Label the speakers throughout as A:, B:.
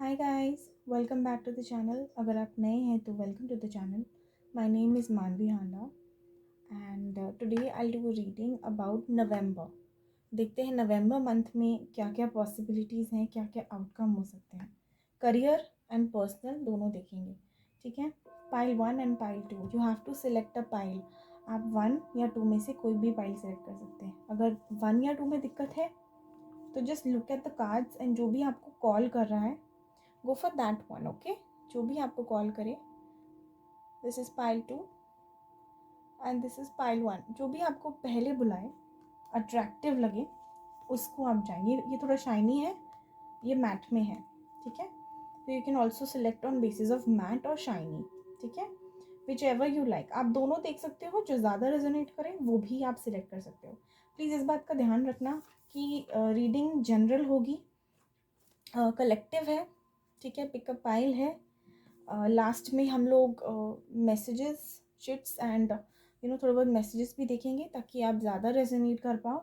A: Hi guys, welcome back to the channel. अगर आप नए हैं तो welcome to the channel. My name is Manvi Handa and today I'll do a reading about November. देखते हैं नवंबर month में क्या क्या पॉसिबिलिटीज़ हैं, क्या क्या आउटकम हो सकते हैं. करियर एंड पर्सनल दोनों देखेंगे. ठीक है. Pile 1 and pile 2. You have to select a pile. आप 1 या 2 में से कोई भी पाइल सेलेक्ट कर सकते हैं. अगर 1 या 2 में दिक्कत है तो just look at the cards and जो भी आपको कॉल कर रहा है go for that one. Okay, जो भी आपको कॉल करे. This is pile 2 and this is pile 1. जो भी आपको पहले बुलाए, अट्रैक्टिव लगे, उसको आप जाएंगे. ये थोड़ा शाइनी है, ये मैट में है. ठीक है. तो you can also select on basis of matte और शाइनी. ठीक है. Whichever you like. आप दोनों देख सकते हो. जो ज़्यादा रेजोनेट करे वो भी आप सिलेक्ट कर सकते हो. प्लीज़ इस बात का ध्यान रखना कि रीडिंग जनरल होगी, कलेक्टिव है. ठीक है. पिकअप पाइल है. लास्ट में हम लोग मैसेजेस, चिट्स एंड थोड़े बहुत मैसेजेस भी देखेंगे ताकि आप ज़्यादा रेजोनेट कर पाओ.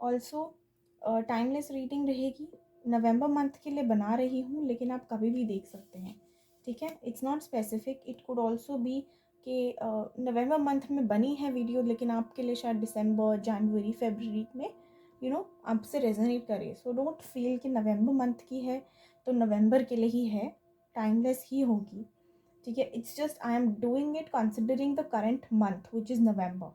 A: ऑल्सो टाइमलेस रीडिंग रहेगी. नवंबर मंथ के लिए बना रही हूँ, लेकिन आप कभी भी देख सकते हैं. ठीक है. It's not specific. It could also B कि नवंबर मंथ में बनी है वीडियो, लेकिन आपके लिए शायद दिसंबर, जनवरी, फरवरी में आपसे रेजोनेट करे. सो डोंट फील कि नवंबर मंथ की है तो नवंबर के लिए ही है. टाइमलेस ही होगी. ठीक है. It's just I am doing it considering the current month which is November.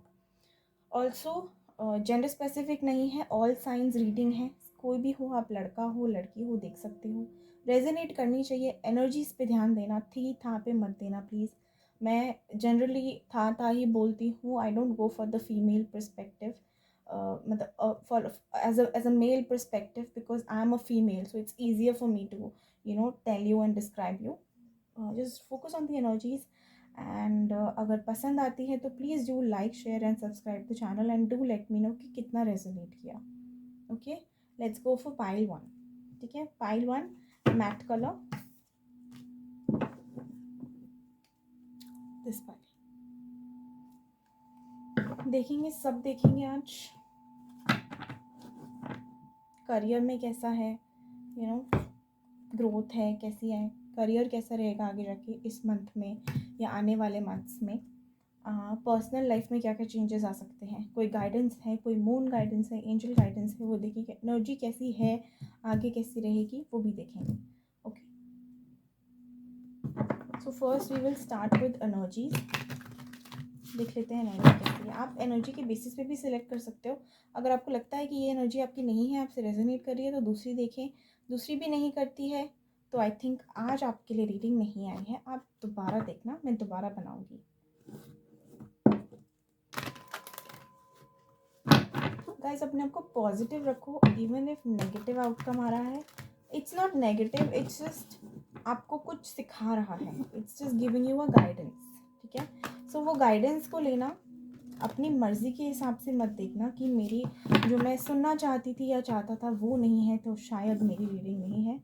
A: Also gender specific नहीं है. ऑल साइंस रीडिंग है. कोई भी हो, आप लड़का हो लड़की हो, देख सकते हो. रेजोनेट करनी चाहिए. एनर्जीज पे ध्यान देना. थी था पे मत देना प्लीज़. मैं जनरली था ही बोलती हूँ. I don't go for the female perspective, मतलब for as a male perspective, because I am a female. So it's easier for me to tell you and describe you. Just focus on the energies. And अगर पसंद आती है तो please do like, share and subscribe the channel and do let me know कि कितना resonate किया. Okay, let's go for pile 1. ठीक है. Pile 1 matte colour. This pile देखेंगे, सब देखेंगे आज. करियर में कैसा है, ग्रोथ है कैसी है, करियर कैसा रहेगा आगे जाके इस मंथ में या आने वाले मंथ्स में. पर्सनल लाइफ में क्या क्या चेंजेस आ सकते हैं. कोई गाइडेंस है, कोई मून गाइडेंस है, एंजल गाइडेंस है, वो देखेंगे. एनर्जी कैसी है, आगे कैसी रहेगी, वो भी देखेंगे. Okay, so first we will start with energy. देख लेते हैं एनर्जी कैसी है. आप एनर्जी के बेसिस पे भी सिलेक्ट कर सकते हो. अगर आपको लगता है कि ये एनर्जी आपकी नहीं है, आपसे रेजोनेट कर रही है, तो दूसरी देखें. दूसरी भी नहीं करती है तो आई थिंक आज आपके लिए रीडिंग नहीं आई है. आप दोबारा देखना, मैं दोबारा बनाऊंगी. गाइस, अपने आप को पॉजिटिव रखो. इवन इफ नेगेटिव आउटकम आ रहा है, it's not negative, it's just आपको कुछ सिखा रहा है. It's just giving you a guidance. ठीक है. सो वो गाइडेंस को लेना, अपनी मर्ज़ी के हिसाब से मत देखना कि मेरी जो मैं सुनना चाहती थी या चाहता था वो नहीं है तो शायद मेरी रीडिंग नहीं है.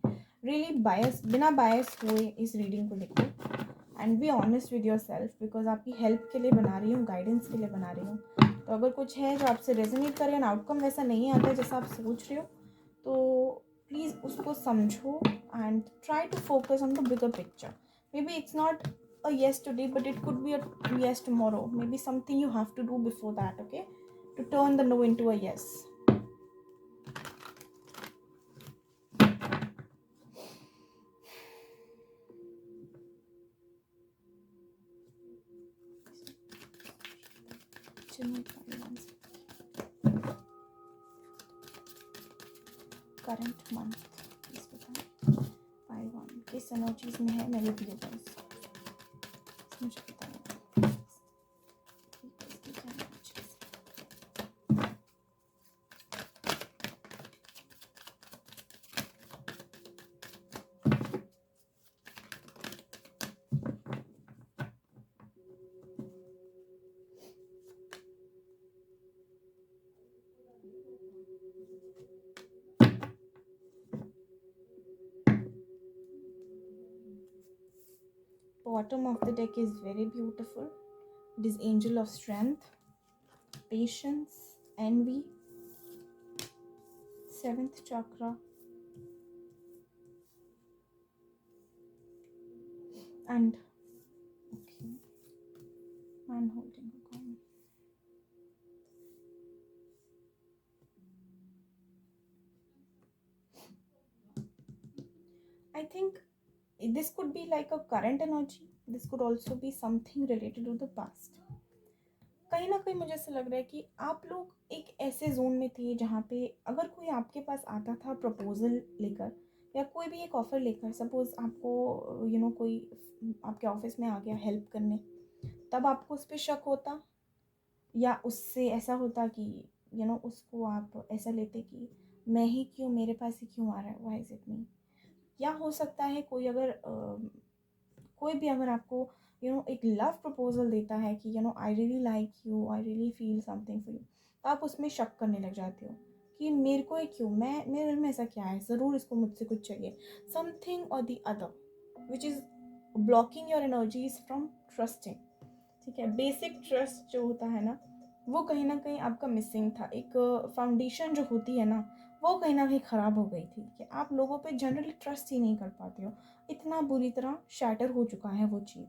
A: रियली बायस, बिना बायस हुए इस रीडिंग को देखो and be honest with your self, because आपकी हेल्प के लिए बना रही हूँ, गाइडेंस के लिए बना रही हूँ. तो अगर कुछ है जो आपसे रेजोनेट करे एंड आउटकम वैसा नहीं आता है जैसा आप सोच रहे हो, तो प्लीज़ उसको समझो and try to focus on the bigger picture. Maybe it's not a yes today, but it could be a yes tomorrow. Maybe something you have to do before that, okay, to turn the no into a yes. Current month pile 1 किस energies में है मेरे viewers, मुझे पता नहीं. Bottom of the deck is very beautiful. It is angel of strength, patience, envy, 7th chakra, And okay, man holding a coin. I think this could be like a current energy. This could also be something related to the past. कहीं ना कहीं मुझे ऐसा लग रहा है कि आप लोग एक ऐसे जोन में थे जहाँ पे अगर कोई आपके पास आता था प्रपोजल लेकर या कोई भी एक ऑफर लेकर, सपोज आपको कोई आपके ऑफिस में आ गया हेल्प करने, तब आपको उस पर शक होता, या उससे ऐसा होता कि उसको आप ऐसा लेते कि मैं ही क्यों, मेरे पास ही क्यों आ रहा है, व्हाई इज इट मी। या हो सकता है कोई अगर कोई भी अगर आपको एक लव प्रपोजल देता है कि I really like you, I really feel something for you, तो आप उसमें शक करने लग जाते हो कि मेरे को ही क्यों, मैं मेरे में ऐसा क्या है, ज़रूर इसको मुझसे कुछ चाहिए, समथिंग और the other which is blocking your energies from trusting. ठीक है, बेसिक ट्रस्ट जो होता है ना, वो कहीं ना कहीं आपका मिसिंग था। एक फाउंडेशन जो होती है ना, वो कहीं ना कहीं ख़राब हो गई थी कि आप लोगों पे जनरली ट्रस्ट ही नहीं कर पाते हो, इतना बुरी तरह शैटर हो चुका है वो चीज़।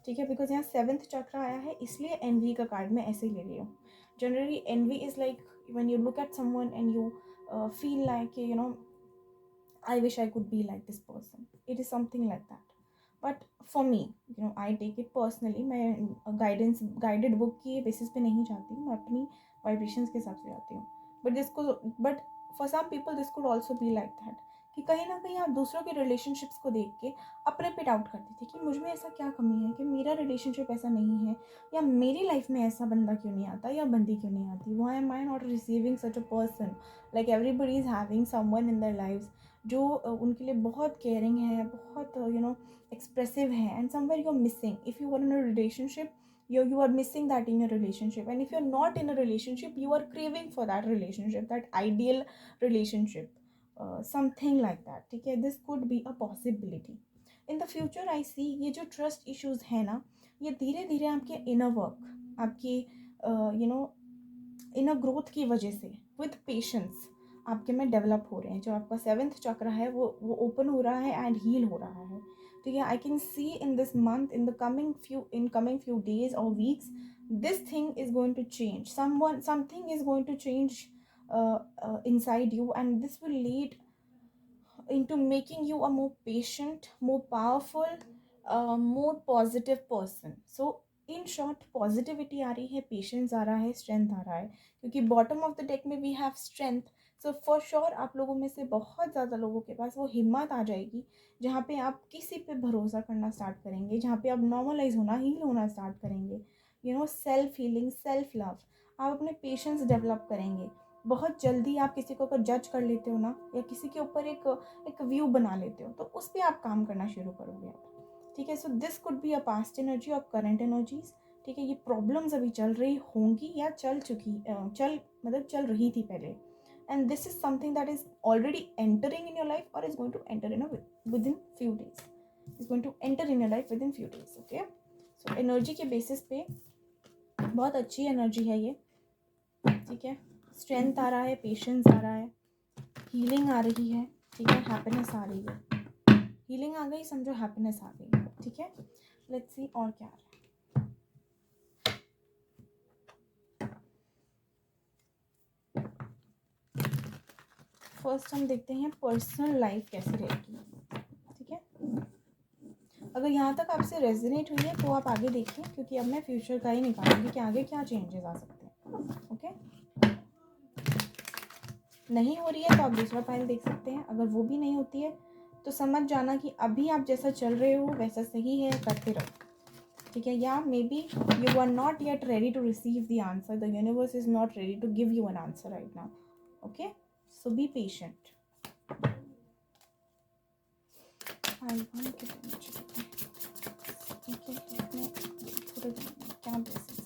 A: ठीक है, बिकॉज यहाँ सेवन्थ चक्र आया है, इसलिए एनवी का कार्ड मैं ऐसे ही ले रही हूँ। Generally envy is like when you look at someone and you feel like I wish I could be like this person. It is something like that. But for me, I take it personally. मैं guidance guided book की basis पे नहीं जाती हूँ, मैं अपनी vibrations के हिसाब से जाती हूँ। But for some people this could also be like that, कि कहीं ना कहीं आप दूसरों के रिलेशनशिप्स को देख के अपने पे डाउट करते थे कि मुझ में ऐसा क्या कमी है कि मेरा रिलेशनशिप ऐसा नहीं है, या मेरी लाइफ में ऐसा बंदा क्यों नहीं आता या बंदी क्यों नहीं आती, why am I not receiving such a person, like everybody is having someone in their lives जो उनके लिए बहुत केयरिंग है, बहुत एक्सप्रेसिव है, and somewhere you are missing if you are in a relationship, you are missing that in your relationship, and if you're not in a relationship you are craving for that relationship, that ideal relationship, something like that. ठीक है, this could be a possibility in the future. I see ये जो trust issues है ना, ये धीरे धीरे आपके inner work, आपके इनर ग्रोथ की वजह से विद पेशेंस आपके में डेवलप हो रहे हैं। जो आपका सेवन्थ चक्र है वो ओपन हो रहा है एंड हील हो रहा है। ठीक है, I can see in this month, in coming few days और weeks, this thing is going to change, something is going to change inside you, and this will lead into making you a more patient, more powerful, more positive person. So in short positivity आ रही है, patience आ रहा है, strength आ रहा है, क्योंकि bottom of the deck में we have strength. So for sure आप लोगों में से बहुत ज़्यादा लोगों के पास वो हिम्मत आ जाएगी जहाँ पे आप किसी पे भरोसा करना स्टार्ट करेंगे, जहाँ पे आप नॉर्मलाइज होना, हील होना स्टार्ट करेंगे, सेल्फ हीलिंग, सेल्फ लव, आप अपने पेशेंस डेवलप करेंगे। बहुत जल्दी आप किसी को अगर जज कर लेते हो ना, या किसी के ऊपर एक व्यू बना लेते हो, तो उस पर आप काम करना शुरू करोगे आप। ठीक है, so this could be a past energy और करंट एनर्जीज। ठीक है, ये प्रॉब्लम्स अभी चल रही होंगी या चल रही थी पहले, and this is something that is already entering in your life और is going to enter in within few days, is going to enter in your life within few days. Okay, so energy के basis पे बहुत अच्छी energy है ये। ठीक है, strength आ रहा है, पेशेंस आ रहा है, हीलिंग आ रही है। ठीक है, हैप्पीनेस आ रही है, हीलिंग आ गई समझो, हैप्पीनेस आ गई। ठीक है, लेट्स सी और क्या आ रहा है। फर्स्ट हम देखते हैं पर्सनल लाइफ कैसी रहेगी। ठीक है, अगर यहाँ तक आपसे रेजोनेट हुई है तो आप आगे देखिए, क्योंकि अब मैं फ्यूचर का ही निकालूंगी कि आगे क्या चेंजेस आ सकते हैं। ओके, नहीं हो रही है तो आप दूसरा फाइल देख सकते हैं। अगर वो भी नहीं होती है तो समझ जाना कि अभी आप जैसा चल रहे हो वैसा सही है, करते रहो। ठीक है, या maybe you are not yet ready to receive the answer, the universe is not ready to give you an answer right now. Okay, so be patient. ठीक है, इसमें थोड़े क्या blessings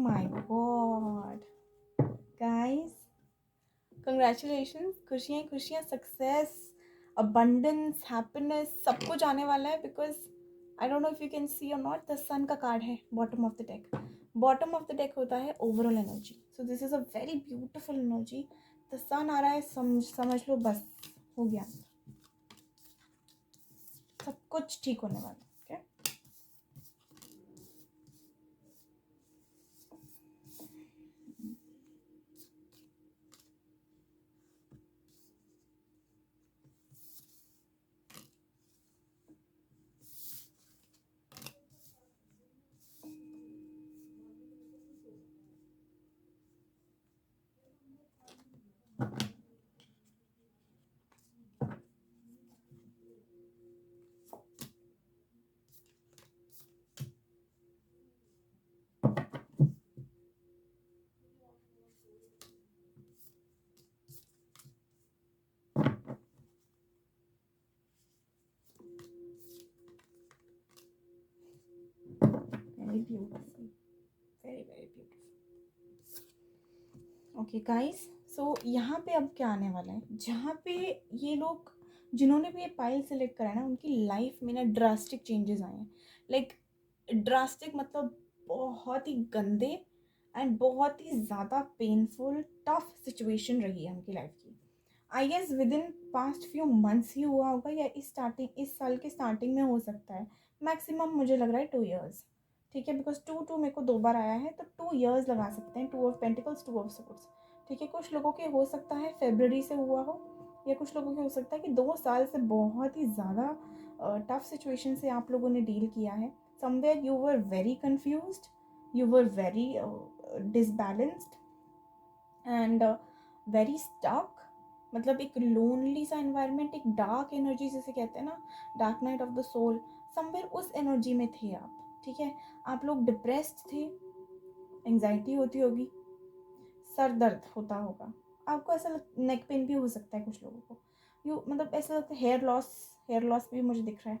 A: my God guys, congratulations, खुशियाँ खुशियाँ, success, abundance, happiness, सब कुछ आने वाला है। Because I don't know if you can see और नॉट, द सन का कार्ड है bottom of the deck. Bottom of the deck होता है overall energy, so this is a very beautiful energy. The sun आ रहा है, समझ लो बस हो गया, सब कुछ ठीक होने वाला है। Very beautiful, very very beautiful. Okay guys, so यहाँ पे अब क्या आने वाला है, जहाँ पे ये लोग जिन्होंने भी ये पाइल सेलेक्ट करा है ना, उनकी लाइफ में ना ड्रास्टिक चेंजेस आए हैं। लाइक ड्रास्टिक मतलब बहुत ही गंदे एंड बहुत ही ज़्यादा पेनफुल टफ सिचुएशन रही है उनकी लाइफ की। I guess within past few months ही हुआ होगा, या इस साल के स्टार्टिंग में हो सकता है। मैक्सिमम मुझे लग रहा है 2 years। ठीक है, बिकॉज टू टू मेरे को 2 बार आया है, तो 2 years लगा सकते हैं। 2 of Pentacles, 2 of Swords। ठीक है, कुछ लोगों के हो सकता है फेब्रवरी से हुआ हो, या कुछ लोगों के हो सकता है कि 2 साल से बहुत ही ज़्यादा टफ सिचुएशन से आप लोगों ने डील किया है। Somewhere you were very confused, you were very disbalanced and very stuck. मतलब एक लोनली सा एनवायरनमेंट, एक डार्क एनर्जी जिसे कहते हैं ना, dark night of the soul, somewhere उस एनर्जी में थे आप। ठीक है, आप लोग डिप्रेस्ड थे, एंजाइटी होती होगी, सर दर्द होता होगा आपको, ऐसा नेक पेन भी हो सकता है कुछ लोगों को, यू मतलब ऐसा लगता है हेयर लॉस भी मुझे दिख रहा है।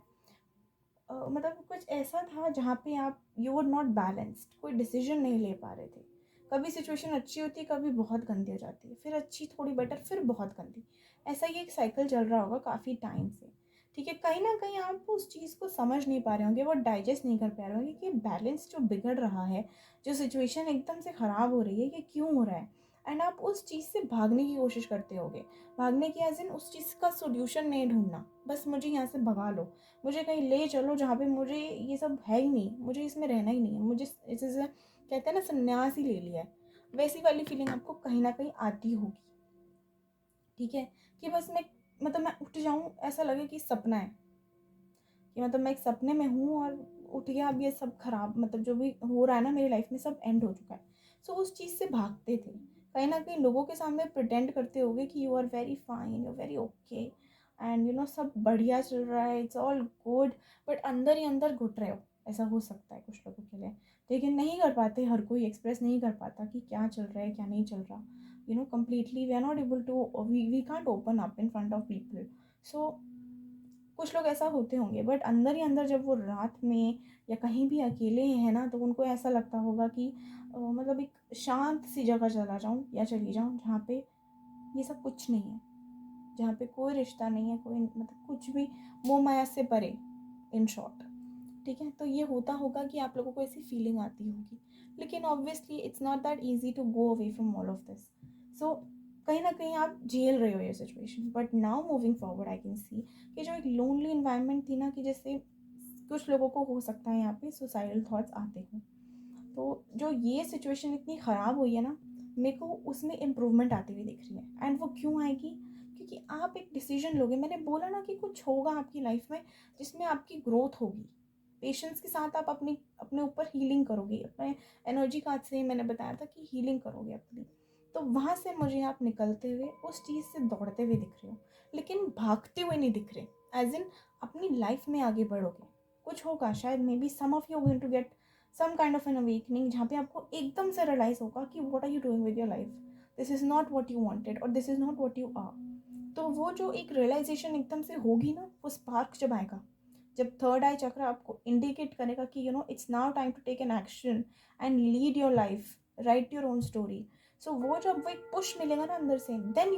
A: मतलब कुछ ऐसा था जहाँ पे आप यू वर नॉट बैलेंस्ड, कोई डिसीजन नहीं ले पा रहे थे। कभी सिचुएशन अच्छी होती है, कभी बहुत गंदी हो जाती है, फिर अच्छी, थोड़ी बेटर, फिर बहुत गंदी। ऐसा ही एक साइकिल चल रहा होगा काफ़ी टाइम से। ठीक है, कहीं ना कहीं आप उस चीज़ को समझ नहीं पा रहे होंगे, वो डाइजेस्ट नहीं कर पा रहे होंगे कि बैलेंस जो बिगड़ रहा है, जो सिचुएशन एकदम से ख़राब हो रही है, ये क्यों हो रहा है। एंड आप उस चीज़ से भागने की कोशिश करते होगे। भागने की एज इन उस चीज़ का सोल्यूशन नहीं ढूंढना, बस मुझे यहाँ से भगा लो, मुझे कहीं ले चलो जहाँ पे मुझे ये सब है ही नहीं, मुझे इसमें रहना ही नहीं है, मुझे जैसे कहते हैं ना संन्यास ही ले लिया है, वैसी वाली फीलिंग आपको कहीं ना कहीं आती होगी। ठीक है, कि बस मैं उठ जाऊँ, ऐसा लगे कि सपना है, कि मतलब मैं एक सपने में हूँ और उठ गया, अब ये सब खराब, मतलब जो भी हो रहा है ना मेरी लाइफ में सब एंड हो चुका है। सो उस चीज़ से भागते थे, कहीं ना कहीं लोगों के सामने प्रिटेंड करते होगे कि you are very fine, you very okay, and you know सब बढ़िया चल रहा है, इट्स ऑल गुड, बट अंदर ही अंदर घुट रहे हो। ऐसा हो सकता है कुछ लोगों के लिए, लेकिन नहीं कर पाते, हर कोई एक्सप्रेस नहीं कर पाता कि क्या चल रहा है क्या नहीं चल रहा। You know completely we are not able to, we can't open up in front of people. So कुछ लोग ऐसा होते होंगे, बट अंदर ही अंदर जब वो रात में या कहीं भी अकेले हैं ना, तो उनको ऐसा लगता होगा कि मतलब एक शांत सी जगह चला जाऊं या चली जाऊं, जहाँ पे ये सब कुछ नहीं है, जहाँ पे कोई रिश्ता नहीं है, कोई मतलब कुछ भी, मोह माया से परे, इन शॉर्ट। ठीक है, तो ये होता होगा कि आप लोगों को ऐसी फीलिंग आती होगी, लेकिन obviously it's not that easy to go away from all of this. So कहीं ना कहीं आप झेल रहे हो ये situation, but now moving forward I can see कि जो एक लोनली इन्वायरमेंट थी ना, कि जैसे कुछ लोगों को हो सकता है यहाँ पे सुसाइडल थॉट्स आते हों, तो जो ये सिचुएशन इतनी ख़राब हुई है ना, मेरे को उसमें इम्प्रूवमेंट आती हुई दिख रही है। एंड वो क्यों आएगी, क्योंकि आप एक डिसीजन लोगे, मैंने बोला ना कि कुछ होगा आपकी लाइफ में जिसमें आपकी ग्रोथ होगी। पेशेंस के साथ आप अपने अपने ऊपर हीलिंग करोगे, अपने एनर्जी कार्ड से मैंने बताया था कि हीलिंग करोगे अपनी। तो वहाँ से मुझे आप निकलते हुए उस चीज़ से दौड़ते हुए दिख रहे हो, लेकिन भागते हुए नहीं दिख रहे। एज इन अपनी लाइफ में आगे बढ़ोगे, कुछ होगा शायद, maybe some of you going to get some kind of an awakening, जहाँ पे आपको एकदम से रियलाइज होगा कि what are you doing with your life, this is not what you wanted और this is not what you are. तो वो जो एक रियलाइजेशन एकदम से होगी ना, वो स्पार्क जब आएगा, जब थर्ड आई चक्र आपको इंडिकेट करेगा कि it's now time to take an action and lead your life, right your own story, so वो जब वो एक पुश मिलेगा ना अंदर से, then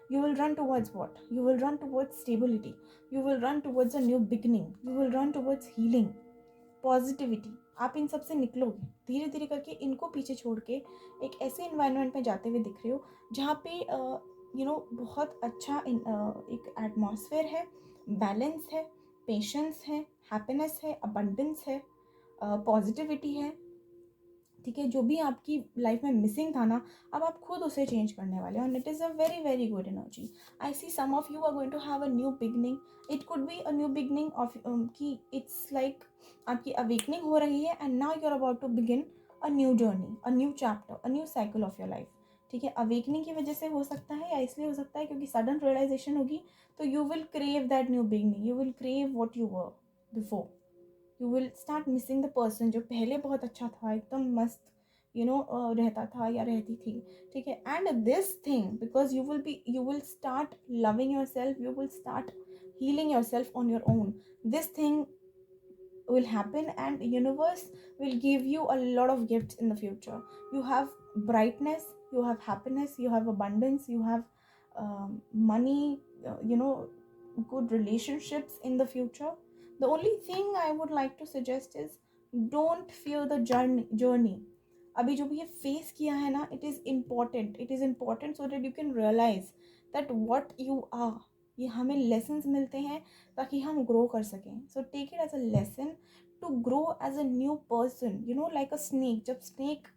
A: you will run towards what? You will run towards stability, you will run towards a new beginning, you will run towards healing, positivity. आप इन सब से निकलोगे धीरे धीरे करके, इनको पीछे छोड़ के एक ऐसे इन्वायरमेंट में जाते हुए दिख रहे हो जहाँ पे बहुत अच्छा एक एटमॉस्फेयर है, बैलेंस है, पेशेंस है, हैप्पीनेस है, अबंडेंस है, पॉजिटिविटी है। ठीक है, जो भी आपकी लाइफ में मिसिंग था ना, अब आप खुद उसे चेंज करने वाले हो, and it is a very very good energy. I see some of you are going to have a new beginning. It could be a new beginning of कि इट्स लाइक आपकी अवेकनिंग हो रही है, and now you are about to begin a new journey, a new chapter, a new cycle of your life. ठीक है, awakening की वजह से हो सकता है, या इसलिए हो सकता है क्योंकि सडन रियलाइजेशन होगी, तो you will crave that new beginning, you will crave what you were before, you will start missing the person जो पहले बहुत अच्छा था, एकदम मस्त रहता था या रहती थी। ठीक है, and this thing, because you will start loving your self, you will start healing yourself on your own. This thing will happen, and universe will give you a lot of gifts in the future. You have brightness, you have happiness, you have abundance, you have money, good relationships in the future. The only thing I would like to suggest is don't fear the journey. अभी जो भी ये face किया है ना, it is important so that you can realize that what you are. ये हमें lessons मिलते हैं ताकि हम ग्रो कर सकें। So take it as a lesson to grow as a new person, like a snake. जब स्नेक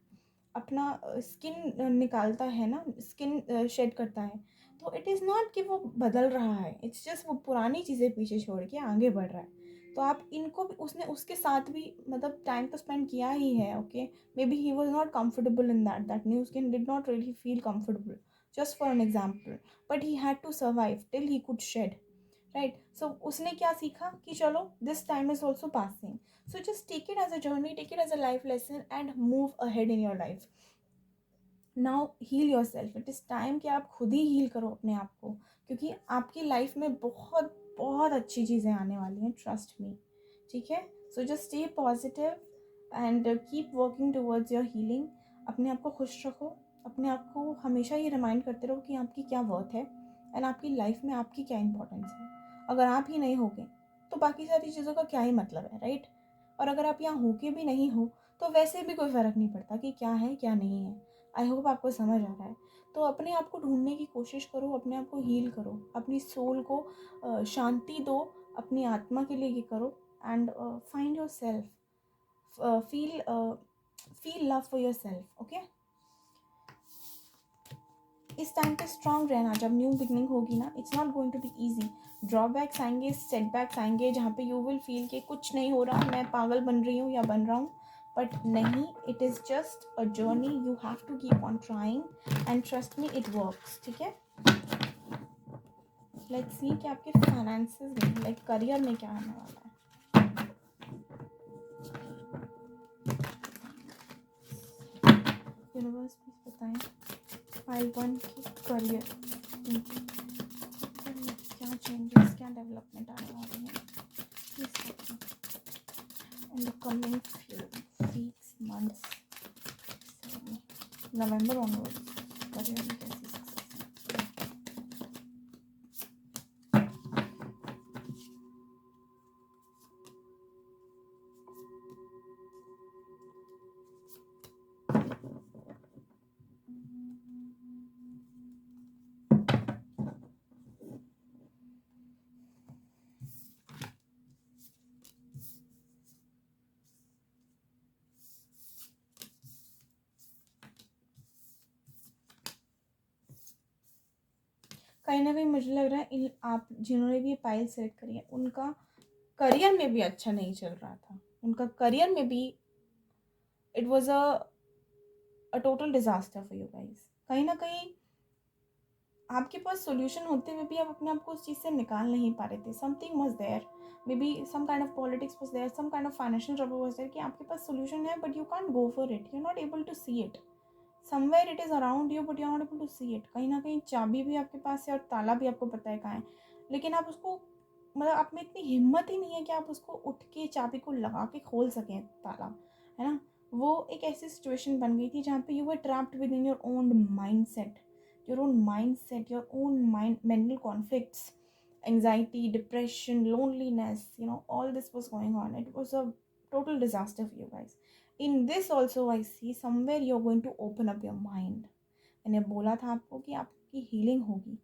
A: अपना स्किन निकालता है ना, स्किन शेड करता है, तो इट इज़ नॉट कि वो बदल रहा है, इट्स जस्ट वो पुरानी चीज़ें पीछे छोड़ के आगे बढ़ रहा है। तो आप इनको भी, उसने उसके साथ भी मतलब टाइम तो स्पेंड किया ही है। Okay, maybe he was not comfortable in that new skin did not really feel comfortable, just for an example, but he had to survive till he could shed, right? So उसने क्या सीखा कि चलो this time is also passing, so just take it as a journey, take it as a life lesson, and move ahead in your life. Now heal yourself, it is time कि आप खुद ही heal करो अपने आप को, क्योंकि आपकी life में बहुत बहुत अच्छी चीज़ें आने वाली हैं, ट्रस्ट मी। ठीक है, so just stay positive and keep working towards your healing. अपने आप को खुश रखो, अपने आप को हमेशा ये रिमाइंड करते रहो कि आपकी क्या वर्थ है, एंड आपकी लाइफ में आपकी क्या इंपॉर्टेंस है। अगर आप ही नहीं होगे तो बाकी सारी चीज़ों का क्या ही मतलब है, राइट? और अगर आप यहाँ होके भी नहीं हो तो वैसे भी कोई फ़र्क नहीं पड़ता कि क्या है क्या नहीं है। आई होप आपको समझ आ रहा है। तो अपने आप को ढूंढने की कोशिश करो, अपने आप को हील करो, अपनी सोल को शांति दो, अपनी आत्मा के लिए ये करो, and find yourself, feel love for yourself. Okay, इस टाइम पे स्ट्रांग रहना। जब न्यू बिगनिंग होगी ना, it's not going to be easy. Drawbacks आएंगे, सेटबैक्स आएंगे, जहाँ पे यू विल फील कि कुछ नहीं हो रहा, मैं पागल बन रही हूँ या बन रहा हूँ, बट नहीं, it is just a journey, you have to keep on trying and trust me, it works. ठीक है, लेट्स सी कि आपके फाइनेंसेस में, लाइक करियर में क्या आने वाला है। यूनिवर्स प्लीज बताएं फाइल 1 की करियर, क्या चेंजेस, क्या डेवलपमेंट आने वाली है in the coming few weeks, months, November onwards, career में कैसी सक्सेस है। कहीं ना कहीं मुझे लग रहा है आप जिन्होंने भी ये पाइल सेलेक्ट करी है, उनका करियर में भी अच्छा नहीं चल रहा था, उनका करियर में भी it was a total disaster for you guys. कहीं ना कहीं आपके पास सोल्यूशन होते हुए भी आप अपने आप को उस चीज़ से निकाल नहीं पा रहे थे। Something was there, maybe some kind of politics was there, some kind of financial trouble was there, कि आपके पास सोल्यूशन है but you can't go for it, you are not able to see it. Somewhere it is around you but you are not able to see it. कहीं ना कहीं चाबी भी आपके पास है और ताला भी आपको पता है कहाँ है, लेकिन आप उसको मतलब आप में इतनी हिम्मत ही नहीं है कि आप उसको उठ के चाबी को लगा के खोल सकें ताला, है ना। वो एक ऐसी सिचुएशन बन गई थी जहाँ पे you were trapped with in your own mind set, your own mind mental conflicts, anxiety, depression, loneliness, all this was going on. It was a total disaster for you guys. In this also I see somewhere you're going to open up your mind. मैंने बोला था आपको कि आपकी healing होगी,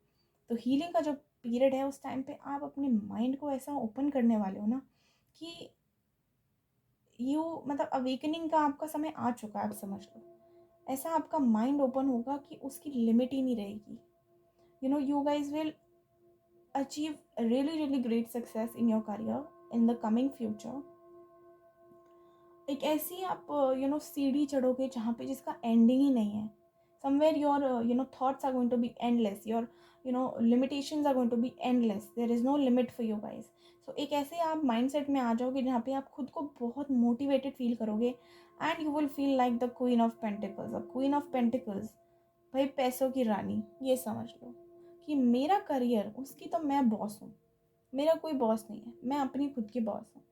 A: तो healing का जो पीरियड है उस टाइम पे आप अपने माइंड को ऐसा ओपन करने वाले हो ना कि मतलब अवेकनिंग का आपका समय आ चुका है, आप समझ लो। ऐसा आपका माइंड ओपन होगा कि उसकी लिमिट ही नहीं रहेगी। You guys will achieve really great success in your career in the coming future. एक ऐसी आप सीढ़ी चढ़ोगे जहाँ पे जिसका एंडिंग ही नहीं है. Somewhere your thoughts are going to be endless, your limitations are going to be endless, there is no limit for you guys. So एक ऐसे आप माइंडसेट में आ जाओगे जहाँ पे आप खुद को बहुत मोटिवेटेड फील करोगे and you will feel like the queen of pentacles. Queen of pentacles, भाई पैसों की रानी, ये समझ लो कि मेरा करियर, उसकी तो मैं बॉस हूँ, मेरा कोई बॉस नहीं है, मैं अपनी खुद की बॉस हूँ.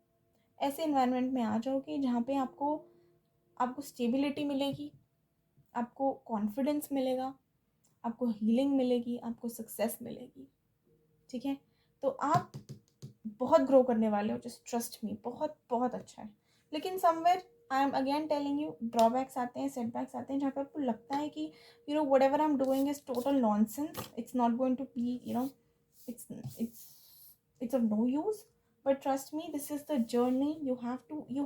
A: ऐसे इन्वायरमेंट में आ जाओगे जहाँ पे आपको स्टेबिलिटी मिलेगी, आपको कॉन्फिडेंस मिलेगा, आपको हीलिंग मिलेगी, आपको सक्सेस मिलेगी. ठीक है, तो आप बहुत ग्रो करने वाले हो, जस्ट ट्रस्ट मी. बहुत बहुत अच्छा है. लेकिन somewhere I am again telling you, drawbacks आते हैं, सेटबैक्स आते हैं जहाँ पे आपको लगता है कि whatever I am doing is total nonsense, it's not going to be, it's it's it's of no use. But trust me, this is the journey. You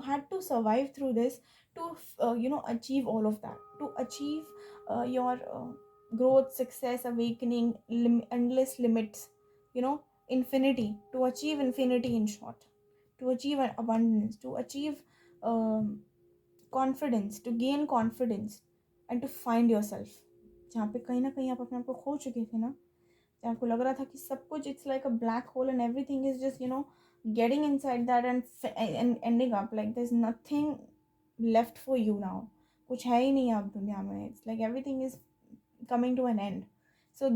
A: had to survive through this to achieve all of that, to achieve your growth, success, awakening, endless limits, infinity, to achieve infinity, in short, to achieve abundance, to achieve um, confidence, to gain confidence, and to find yourself. जहाँ पे कहीं ना कहीं आप अपने आप को खो चुके थे ना, आपको लग रहा था कि सब कुछ it's like a black hole and everything is just getting inside that and ending up like there is nothing left for you now. कुछ है ही नहीं अब दुनिया में. It's like everything is coming to an end. So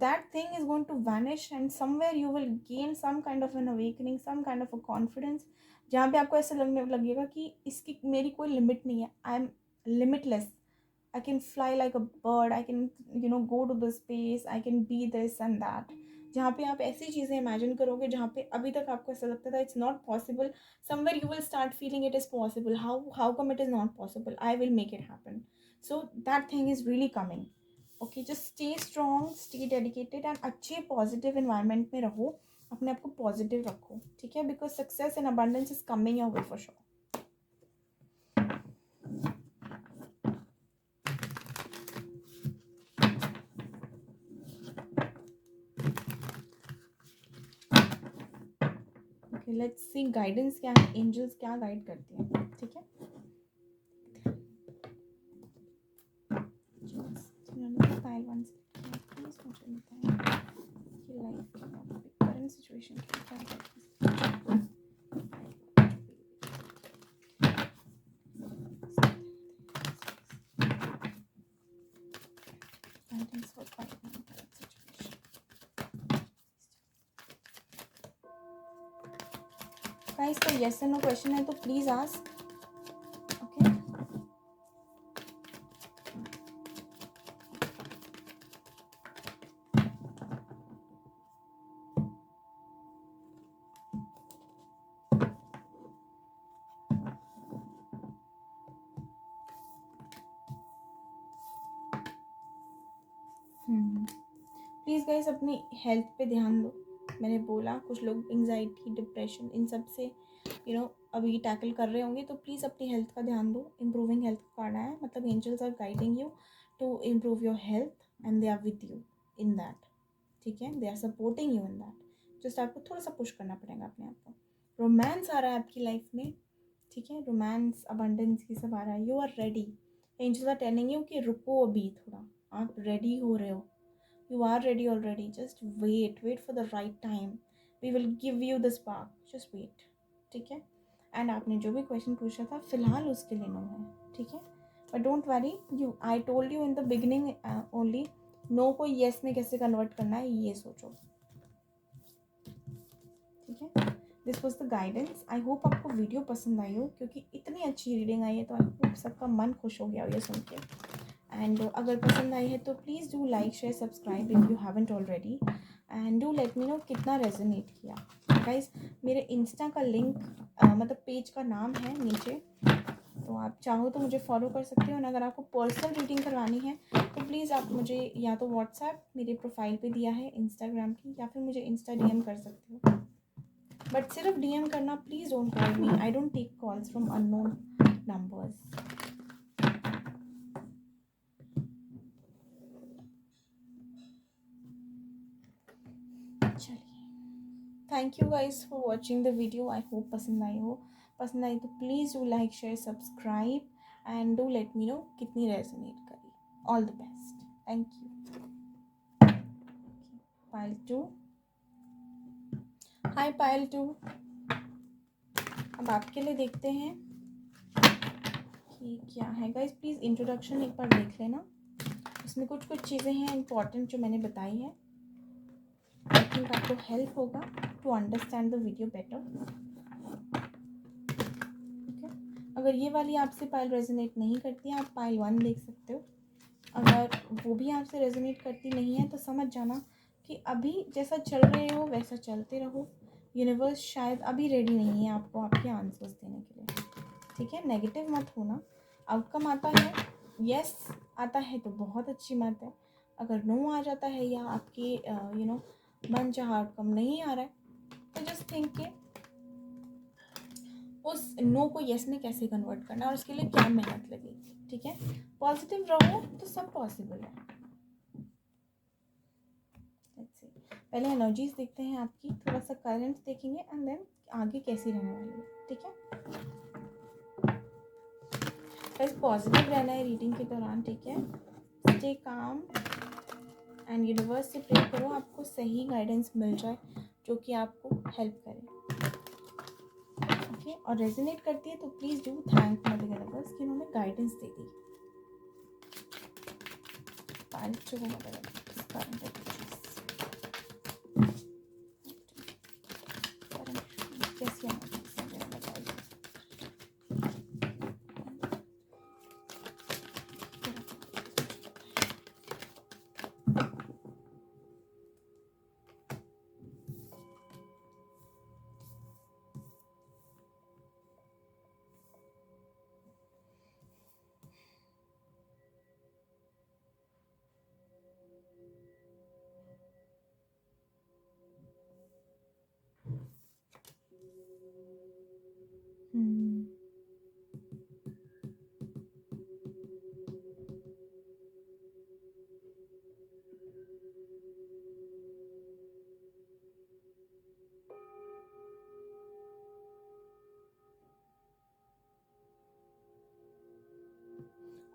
A: that thing is going to vanish and somewhere you will gain some kind of an awakening, some kind of a confidence, जहाँ पे आपको ऐसा लगने लगेगा कि इसकी मेरी कोई लिमिट नहीं है. I am limitless. I can fly like a bird. I can, go to the space. I can be this and that. जहाँ पे आप ऐसी चीज़ें इमेजिन करोगे जहाँ पे अभी तक आपको ऐसा लगता था it's not possible, somewhere you will start feeling it is possible. How come it is not possible, I will make it happen. So that thing is really coming. Okay, just stay strong, stay dedicated and अच्छे positive environment में रहो, अपने आप को positive रखो. ठीक है, because success and abundance is coming your way for sure. Let's see guidance क्या है, एंजल्स क्या गाइड करती हैं. ठीक है, फाइल वन से प्लीज मुझे बताएं कि लाइफ की करंट सिचुएशन क्या है. Guidance for file one current situation. Guys, कोई यस एंड नो क्वेश्चन है तो please ask. Okay, please guys अपनी हेल्थ पे ध्यान दो. मैंने बोला कुछ लोग एंजाइटी, डिप्रेशन, इन सब से अभी टैकल कर रहे होंगे, तो प्लीज़ अपनी हेल्थ का ध्यान दो. इम्प्रूविंग हेल्थ का कार्ड आया, मतलब angels are guiding you to improve your health and they are with you in that. ठीक है, they are supporting you in that. Just आपको थोड़ा सा पुश करना पड़ेगा अपने आप को. रोमांस आ रहा है आपकी लाइफ में. ठीक है, रोमांस, अबंडेंस, ये सब आ रहा है. You are ready. Angels are telling you कि रुको अभी थोड़ा, आप रेडी हो रहे हो. You are ready already. Just wait for the right time. We will give you the spark. Just wait. ठीक है, एंड आपने जो भी क्वेश्चन पूछा था फिलहाल उसके लिए नो है. ठीक है, but don't worry, I told you in the beginning only, no को येस में कैसे कन्वर्ट करना है ये सोचो. ठीक है, this was the guidance. I hope आपको वीडियो पसंद आई हो, क्योंकि इतनी अच्छी रीडिंग आई है तो आई होप सबका मन खुश हो गया हो ये सुन के। एंड अगर पसंद आई है तो please do like share subscribe if you haven't already, and do let me no कितना रेजोनेट किया। गाइस, मेरे इंस्टा का लिंक मतलब पेज का नाम है नीचे, तो आप चाहो तो मुझे फॉलो कर सकते हो। और अगर आपको पर्सनल रीडिंग करवानी है तो प्लीज़ आप मुझे या तो व्हाट्सएप मेरे प्रोफाइल पे दिया है इंस्टाग्राम की, या फिर मुझे इंस्टा डीएम कर सकते हो। बट सिर्फ डीएम करना, please don't call me, I don't take calls from unknown numbers. चलिए, thank you guys for watching the video. I hope पसंद आई हो। पसंद आई तो please do like share subscribe and do let me know कितनी resonate करी। All the best, thank you. Pile 2, hi pile 2। अब आपके लिए देखते हैं कि क्या है। गाइज प्लीज़ इंट्रोडक्शन एक बार देख लेना, इसमें कुछ कुछ चीज़ें हैं इंपॉर्टेंट जो मैंने बताई है। आई थिंक आपको हेल्प होगा to understand the video better. अगर ये वाली आपसे पायल रेजोनेट नहीं करती है, आप पायल 1 देख सकते हो। अगर वो भी आपसे रेजोनेट करती नहीं है तो समझ जाना कि अभी जैसा चल रहे हो वैसा चलते रहो। यूनिवर्स शायद अभी रेडी नहीं है आपको आपके आंसर्स देने के लिए, ठीक है। नेगेटिव मत होना। आउटकम आता है, यस आता है तो बहुत अच्छी बात है। अगर नो आ जाता है या आपकी मन चाहा आउटकम नहीं आ रहा है, तो जस्ट थिंक के उस नो को यस में कैसे कन्वर्ट करना है और उसके लिए क्या मेहनत लगेगी, ठीक है। पॉजिटिव रहो तो सब पॉसिबल है। पहले एनर्जीज देखते हैं आपकी, थोड़ा सा करंट देखेंगे एंड देन आगे कैसी रहने वाली है, ठीक है। बस पॉजिटिव रहना है रीडिंग के दौरान, ठीक है। स्टे काम एंड यूनिवर्स से प्रे करो आपको सही गाइडेंस मिल जाए जो कि आपको हेल्प करे, ओके। और रेजोनेट करती है तो please do thank mother universe कि उन्होंने गाइडेंस दे दी।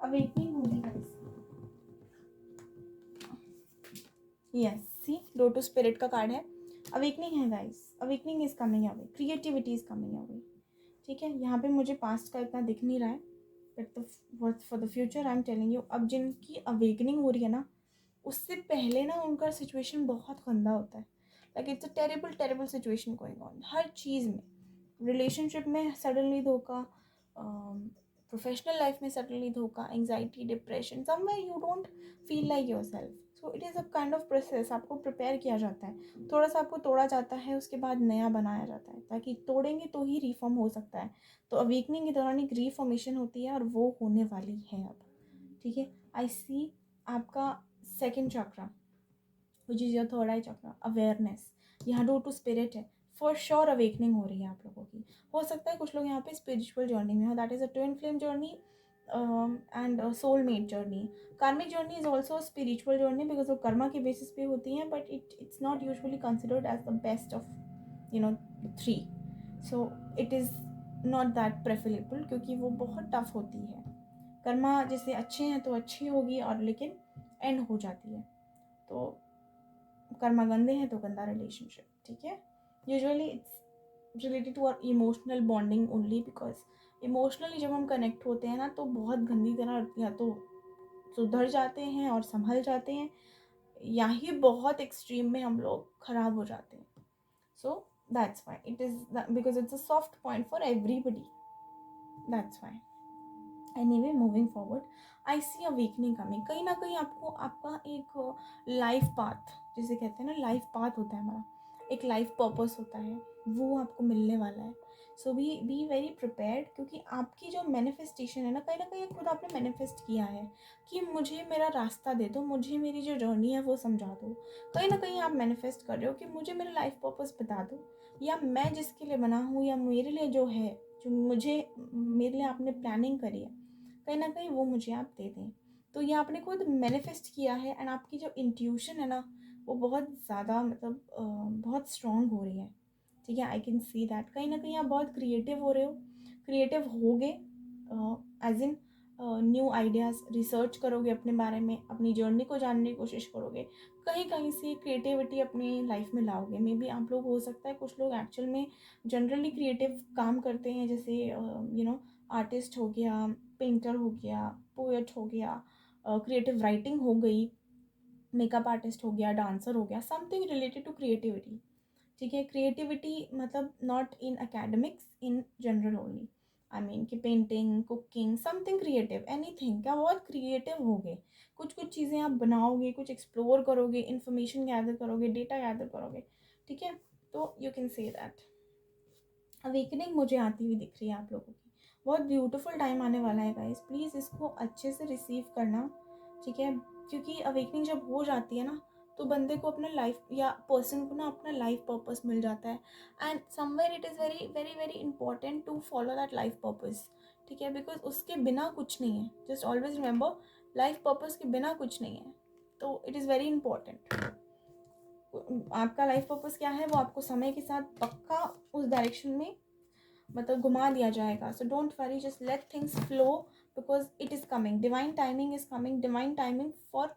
A: अवेकनिंग होगी गाइस, यस सी लोटो स्पिरिट का कार्ड है। अवेकनिंग है guys, awakening is coming away, creativity is coming away, ठीक है। यहाँ पे मुझे पास्ट का इतना दिख नहीं रहा है, but for the future I am telling you, अब जिनकी अवेकनिंग हो रही है ना, उससे पहले ना उनका सिचुएशन बहुत गंदा होता है। Like it's a terrible terrible situation going on हर चीज़ में। रिलेशनशिप में सडनली धोखा, प्रोफेशनल लाइफ में सडनली धोखा, anxiety, depression, somewhere you don't feel like yourself. So it is a kind of process. आपको प्रिपेयर किया जाता है, थोड़ा सा आपको तोड़ा जाता है, उसके बाद नया बनाया जाता है, ताकि तोड़ेंगे तो ही रिफॉर्म हो सकता है। तो अवेकनिंग के दौरान एक रिफॉर्मेशन होती है और वो होने वाली है अब, ठीक है। आई सी आपका second chakra which is your third I chakra, awareness, यहाँ डोर टू स्पिरिट है। फॉर श्योर अवेकनिंग हो रही है आप लोगों की। हो सकता है कुछ लोग यहाँ पे स्पिरिचुअल जर्नी में हो, that is a twin flame journey and soulmate journey. Karmic journey is also spiritual journey because वो कर्मा के बेसिस पे होती हैं, but it's not usually considered as the best of three. So it is not that preferable, क्योंकि वो बहुत tough होती है। कर्मा जैसे अच्छे हैं तो अच्छी होगी और लेकिन एंड हो जाती है, तो कर्मा गंदे हैं तो गंदा रिलेशनशिप, ठीक है। Usually it's related to our emotional bonding only, because emotionally जब हम कनेक्ट होते हैं ना तो बहुत गंदी तरह या तो सुधर जाते हैं और संभल जाते हैं, या ही बहुत एक्सट्रीम में हम लोग ख़राब हो जाते हैं। सो That's why it is because it's a soft point for everybody. That's why. Anyway, moving forward, I see awakening coming. कहीं ना कहीं आपको आपका एक लाइफ पाथ, जिसे कहते हैं ना, लाइफ पाथ होता है हमारा, एक लाइफ पर्पस होता है, वो आपको मिलने वाला है. सो बी वेरी प्रिपेयर्ड, क्योंकि आपकी जो मैनिफेस्टेशन है ना कहीं खुद आपने मैनिफेस्ट किया है कि मुझे मेरा रास्ता दे दो, मुझे मेरी जो जर्नी है वो समझा दो. कहीं ना कहीं आप मैनिफेस्ट कर रहे हो कि मुझे मेरा लाइफ पर्पस बता दो, या मैं जिसके लिए बना हूँ, या मेरे लिए जो है, जो मुझे मेरे लिए आपने प्लानिंग करी है, कहीं ना कहीं वो मुझे आप दे दें. तो ये आपने खुद मैनिफेस्ट किया है, एंड आपकी जो इंट्यूशन है ना, वो बहुत ज़्यादा मतलब बहुत स्ट्रॉन्ग हो रही है. ठीक है, आई कैन सी दैट. कहीं ना कहीं आप बहुत क्रिएटिव हो रहे हो, क्रिएटिव होगे, as in new ideas research करोगे अपने बारे में, अपनी जर्नी को जानने की कोशिश करोगे, कहीं कहीं से क्रिएटिविटी अपनी लाइफ में लाओगे. मे बी आप लोग, हो सकता है कुछ लोग एक्चुअल में जनरली क्रिएटिव काम करते हैं, जैसे आर्टिस्ट हो गया, पेंटर हो गया, पोएट हो गया, क्रिएटिव राइटिंग हो गई, मेकअप आर्टिस्ट हो गया, डांसर हो गया, समथिंग रिलेटेड टू क्रिएटिविटी. ठीक है, क्रिएटिविटी मतलब not in academics, in general only. I mean कि painting, cooking, something creative, anything. क्या बहुत क्रिएटिव होगे, कुछ कुछ चीज़ें आप बनाओगे, कुछ एक्सप्लोर करोगे, इन्फॉर्मेशन गैदर करोगे, डेटा गैदर करोगे. ठीक है, तो you can say that awakening मुझे आती हुई दिख रही है आप लोगों की. बहुत ब्यूटीफुल टाइम आने वाला है गाइस, प्लीज़ इसको अच्छे से रिसीव करना. ठीक है, क्योंकि अवेकनिंग जब हो जाती है ना, तो बंदे को अपना लाइफ, या पर्सन को ना अपना लाइफ पर्पस मिल जाता है. And somewhere it is very very very important to follow that life purpose. ठीक है, बिकॉज उसके बिना कुछ नहीं है. Just always remember, life purpose के बिना कुछ नहीं है. तो इट इज़ वेरी इंपॉर्टेंट. आपका लाइफ पर्पस क्या है, वो आपको समय के साथ पक्का उस डायरेक्शन में मतलब घुमा दिया जाएगा. So don't worry, just let things flow, because it is coming. Divine timing is coming. Divine timing for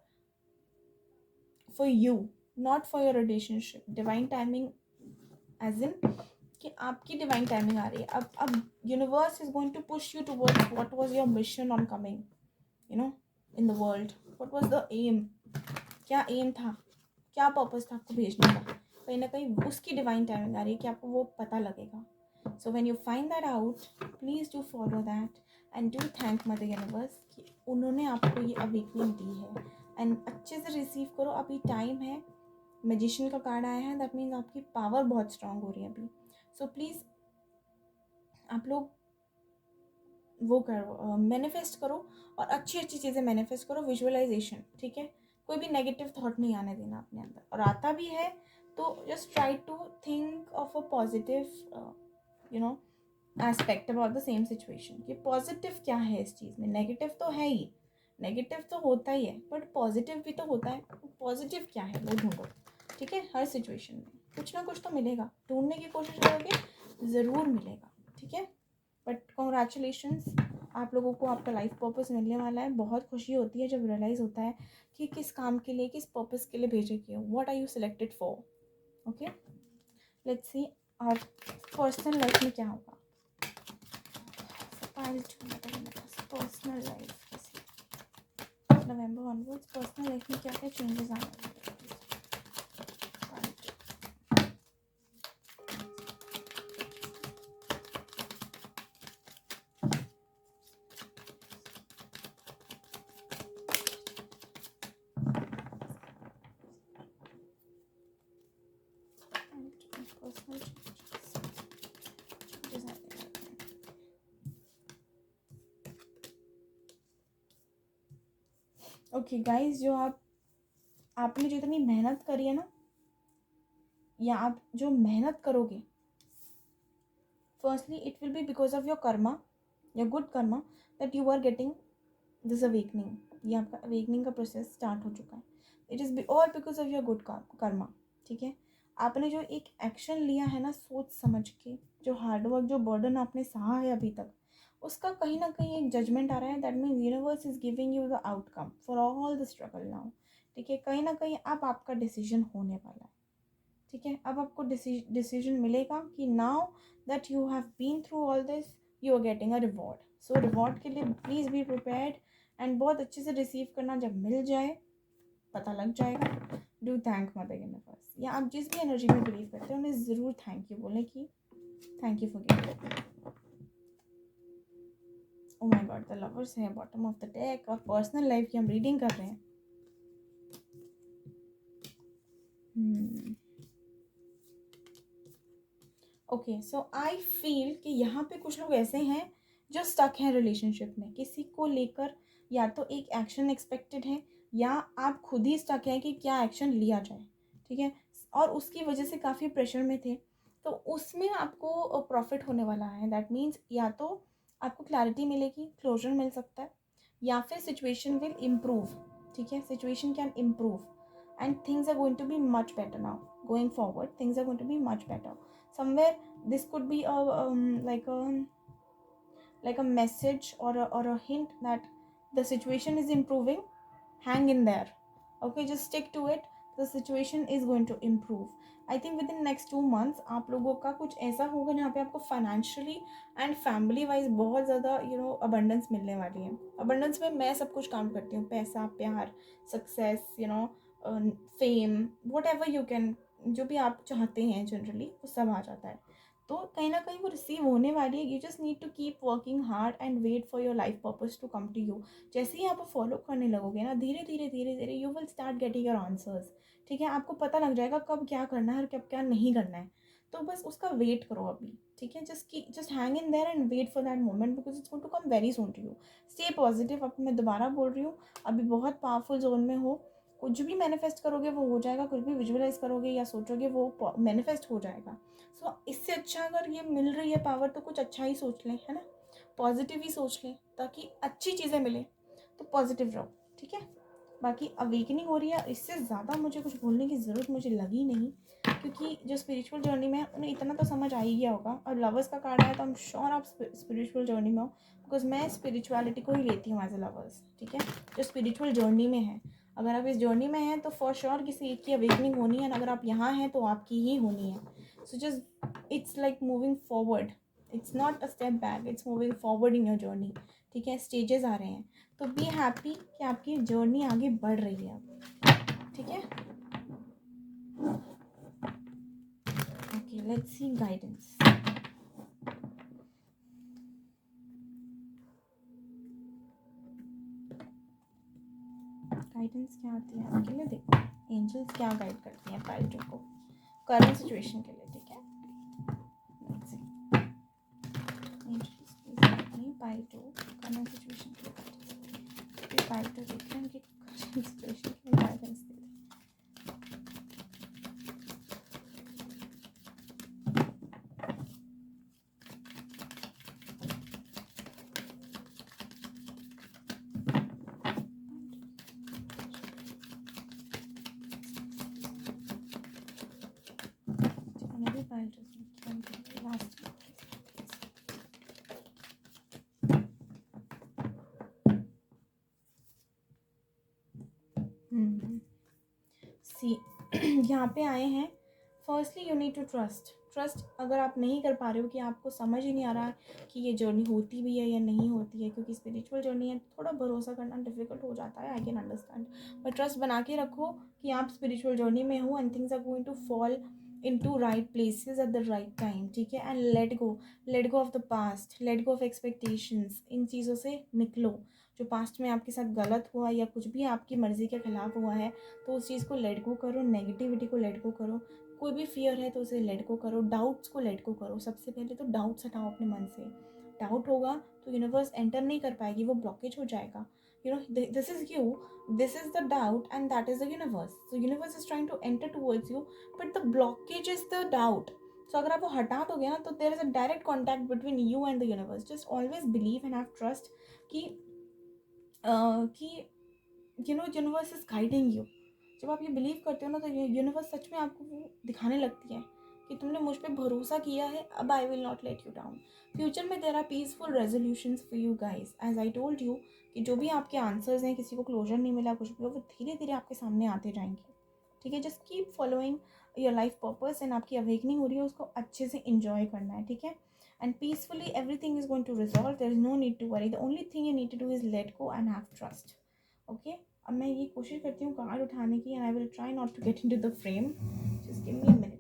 A: you, not for your relationship. Divine timing as in कि आपकी डिवाइन टाइमिंग आ रही है. अब universe is going to push you towards what was your mission on coming, in the world. What was the aim, क्या aim था, क्या purpose था आपको भेजने का. कहीं ना कहीं उसकी डिवाइन टाइमिंग आ रही है कि आपको वो पता लगेगा. So when you find that out, please do follow that and do thank mother universe कि उन्होंने आपको ये अवेकनिंग दी है. एंड अच्छे से रिसीव करो, अभी टाइम है. मैजिशियन का कार्ड आया है, दैट मीन्स आपकी पावर बहुत स्ट्रांग हो रही है अभी. सो प्लीज़ आप लोग वो करो, मैनिफेस्ट करो, और अच्छी अच्छी चीज़ें मैनिफेस्ट करो. विजुअलाइजेशन, ठीक है, कोई भी नेगेटिव थॉट नहीं आने देना अपने अंदर. और आता भी है तो just try to think of a positive aspect about the same situation. कि पॉजिटिव क्या है इस चीज़ में. नेगेटिव तो है ही, नेगेटिव तो होता ही है, बट पॉजिटिव भी तो होता है. पॉजिटिव क्या है वो ढूंढो. ठीक है, हर सिचुएशन में कुछ ना कुछ तो मिलेगा. ढूंढने की कोशिश करोगे, ज़रूर मिलेगा. ठीक है, बट कॉन्ग्रेचुलेशंस, आप लोगों को आपका लाइफ पर्पस मिलने वाला है. बहुत खुशी होती है जब रियलाइज़ होता है कि किस काम के लिए, किस पर्पस के लिए भेजे गए हो. What are you selected for. Okay, let's see और पर्सनल लाइफ में क्या होगा. Personal life November onwards, personal life में क्या क्या चेंजेस आने वाले हैं. पर्सनल चेंजेस आने वाले हैं. ओके गाइज, जो आपने जितनी मेहनत करी है ना, या आप जो मेहनत करोगे, firstly it will be because of your karma, your good karma, that you are getting this awakening. ये आपका अवेकनिंग का प्रोसेस स्टार्ट हो चुका है. It is all because of your good karma. ठीक है, आपने जो एक एक्शन लिया है ना, सोच समझ के, जो हार्डवर्क, जो बर्डन आपने सहा है अभी तक, उसका कहीं ना कहीं एक जजमेंट आ रहा है. That means universe is giving you the outcome for all the struggle now. ठीक है, कहीं ना कहीं अब आपका डिसीजन होने वाला है. ठीक है, अब आपको डिसीजन मिलेगा कि now that you have been through all this, you are getting a reward. So reward के लिए प्लीज़ बी प्रिपेयर्ड, एंड बहुत अच्छे से रिसीव करना जब मिल जाए. पता लग जाएगा। डू थैंक मदर यूनिवर्स, या आप जिस भी एनर्जी में बिलीव करते हैं उन्हें ज़रूर थैंक यू बोलें कि thank you for giving. Oh my God, the lovers है बॉटम ऑफ द डेक, और पर्सनल लाइफ की हम रीडिंग कर रहे हैं। ओके, सो आई फील कि यहाँ पे कुछ लोग ऐसे हैं जो स्टक हैं रिलेशनशिप में, किसी को लेकर या तो एक एक्शन एक्सपेक्टेड है, या आप खुद ही स्टक हैं कि क्या एक्शन लिया जाए, ठीक है, और उसकी वजह से काफ़ी प्रेशर में थे। तो उसमें आपको प्रॉफिट होने वाला है। दैट मीन्स या तो आपको क्लैरिटी मिलेगी, क्लोजर मिल सकता है, या फिर सिचुएशन विल इम्प्रूव, ठीक है, situation can improve and things are going to be much better now, going forward things are going to be much better somewhere. This could be a like a message or a hint that the situation is improving. Hang in there, okay, just stick to it. The situation is going to improve. I think within next 2 months आप लोगों का कुछ ऐसा होगा जहाँ पे आपको financially and family wise बहुत ज़्यादा अबंडेंस मिलने वाली है। अबंडेंस में मैं सब कुछ काम करती हूँ, पैसा, प्यार, success, fame, what ever you can, जो भी आप चाहते हैं जनरली वो सब आ जाता है। तो कहीं ना कहीं वो रिसीव होने वाली है। You just need to keep working hard and wait for your life purpose to come to you. जैसे ही आप फॉलो करने लगोगे ना, धीरे धीरे धीरे धीरे you will start getting your answers, ठीक है। आपको पता लग जाएगा कब क्या करना है और कब क्या नहीं करना है। तो बस उसका वेट करो अभी, ठीक है। Just hang in there and wait for that moment because it's going to come very soon to you. Stay positive. अब मैं दोबारा बोल रही हूँ, अभी बहुत पावरफुल जोन में हो। कुछ भी मैनिफेस्ट करोगे वो हो जाएगा, कुछ भी विजुअलाइज करोगे या सोचोगे वो मैनिफेस्ट हो जाएगा। सो इससे अच्छा अगर ये मिल रही है पावर तो कुछ अच्छा ही सोच लें, है ना, पॉजिटिव ही सोच लें ताकि अच्छी चीज़ें मिले। तो पॉजिटिव रहो, ठीक है। बाकी अवेकनिंग हो रही है, इससे ज़्यादा मुझे कुछ बोलने की ज़रूरत मुझे लगी नहीं, क्योंकि जो स्पिरिचुअल जर्नी में है उन्हें इतना तो समझ आ ही गया होगा। और लवर्स का कार्ड आया तो आई एम श्योर आप स्पिरिचुअल जर्नी में हो, बिकॉज मैं स्पिरिचुअलिटी को ही लेती हूँ एज ए लवर्स, ठीक है। जो स्पिरिचुअल जर्नी में है, अगर आप इस जर्नी में हैं तो फॉर श्योर किसी एक की अवेकनिंग होनी है, अगर आप यहाँ हैं तो आपकी ही होनी है। So just it's like moving forward, it's not a step back, it's moving forward in your journey, ठीक है। स्टेजेस आ रहे हैं तो बी हैप्पी कि आपकी जर्नी आगे बढ़ रही है अब, ठीक है। Okay, let's C guidance. Guidance क्या आती है आपके लिए, देखो एंजल्स क्या गाइड करती हैं पाइल्टो को करंट सिचुएशन के लिए, ठीक है। Let's see angels please guide me pile two current situation के लिए। पाइल्टो देखते हैं कि करंट सिचुएशन के लिए गाइडेंस दे दें। सी यहाँ पे आए हैं, firstly you need to trust. Trust अगर आप नहीं कर पा रहे हो, कि आपको समझ ही नहीं आ रहा कि ये जर्नी होती भी है या नहीं होती है, क्योंकि स्पिरिचुअल जर्नी है, थोड़ा भरोसा करना डिफिकल्ट हो जाता है, I can understand. But trust बना के रखो कि आप स्पिरिचुअल जर्नी में हो and things are going to fall into right places at the right time, ठीक है। And let go of the past, let go of expectations. इन चीज़ों से निकलो। जो पास्ट में आपके साथ गलत हुआ या कुछ भी आपकी मर्ज़ी के खिलाफ हुआ है तो उस चीज़ को लेट गो करो, नेगेटिविटी को लेट गो करो। कोई भी फियर है तो उसे लेट गो करो, डाउट्स को लेट गो करो। सबसे पहले तो डाउट्स हटाओ अपने मन से। डाउट होगा तो यूनिवर्स एंटर नहीं कर पाएगी, वो ब्लॉकेज हो जाएगा। This is you, this is the doubt and that is the universe. So universe is trying to enter towards you, but the blockage is the doubt. So अगर आप वो हटा दोगे ना तो there is a direct contact between you and the universe. Just always believe and have trust कि universe is guiding you. जब आप ये बिलीव करते हो ना तो यूनिवर्स सच में आपको वो दिखाने लगती है कि तुमने मुझ पर भरोसा किया है, अब I will not let you down. Future में there are peaceful resolutions for you guys, as I told you कि जो भी आपके आंसर्स हैं, किसी को क्लोजर नहीं मिला, कुछ भी हो, वो धीरे धीरे आपके सामने आते जाएंगे, ठीक है। Just keep following your life purpose and आपकी अवेकनिंग हो रही है, उसको अच्छे से इंजॉय करना है, ठीक है। And peacefully everything is going to resolve. There is no need to worry. The only thing you need to do is let go and have trust. Okay, अब मैं ये कोशिश करती हूँ कार्ड उठाने की, and I will try not to get into the frame, just give me a minute.